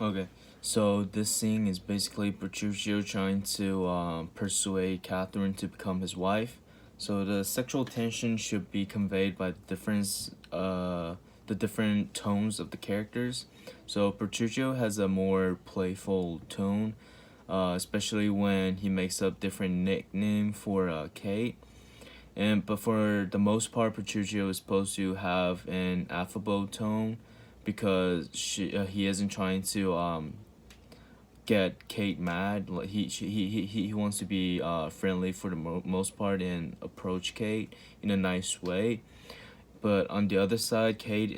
Okay, so this scene is basically Petruchio trying to persuade Catherine to become his wife. So the sexual tension should be conveyed by the different tones of the characters. So Petruchio has a more playful tone, especially when he makes up different nickname for Kate. And but for the most part, Petruchio is supposed to have an affable tone because he isn't trying to get Kate mad. Like he wants to be friendly for the most part and approach Kate in a nice way. But on the other side, Kate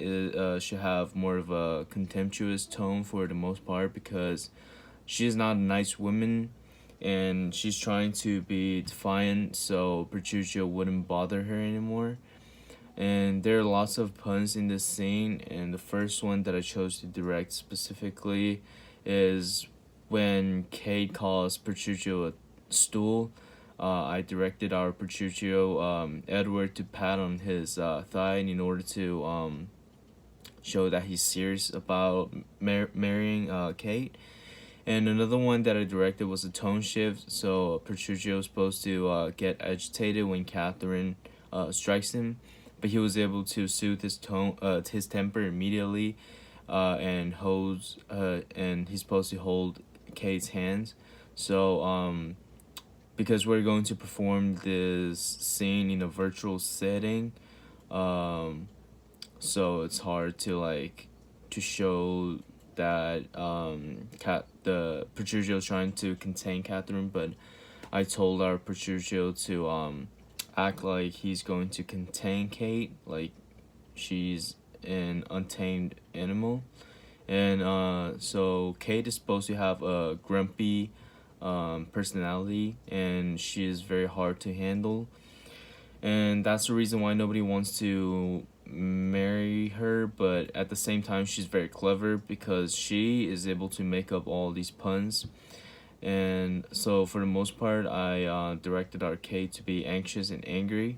should have more of a contemptuous tone for the most part because she is not a nice woman and she's trying to be defiant so Petruchio wouldn't bother her anymore. And there are lots of puns in this scene, and the first one that I chose to direct specifically is when Kate calls Petruchio a stool. I directed our Petruchio Edward to pat on his thigh in order to show that he's serious about marrying Kate. And another one that I directed was a tone shift. So Petruchio was supposed to get agitated when Catherine strikes him, but he was able to soothe his temper immediately, and he's supposed to hold Kate's hands. So because we're going to perform this scene in a virtual setting, um, so it's hard to show that the Petruchio is trying to contain Catherine, but I told our Petruchio to act like he's going to contain Kate, like she's an untamed animal. And so Kate is supposed to have a grumpy personality, and she is very hard to handle. And that's the reason why nobody wants to marry her, but at the same time she's very clever because she is able to make up all these puns. And so for the most part I directed our Kate to be anxious and angry,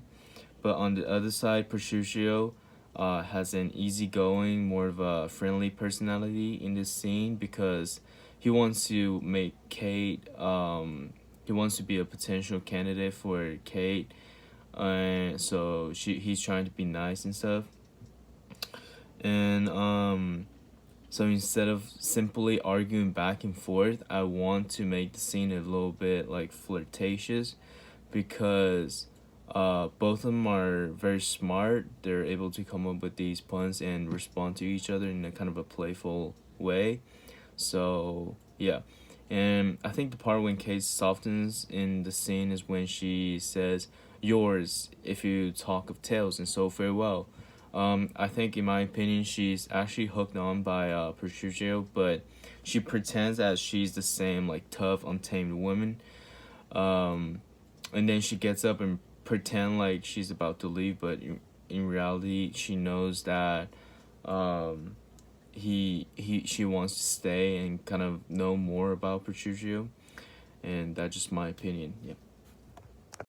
but on the other side Petruchio has an easygoing, more of a friendly personality in this scene because he wants to make Kate he wants to be a potential candidate for Kate, and so he's trying to be nice and stuff. And so instead of simply arguing back and forth, I want to make the scene a little bit like flirtatious because both of them are very smart. They're able to come up with these puns and respond to each other in a kind of a playful way. So yeah, and I think the part when Kate softens in the scene is when she says yours if you talk of tales and so farewell. I think in my opinion she's actually hooked on by Petruchio, but she pretends that she's the same like tough untamed woman. Um, and then she gets up and pretend like she's about to leave, but in reality she knows that um, she wants to stay and kind of know more about Petruchio, and that's just my opinion. Yeah.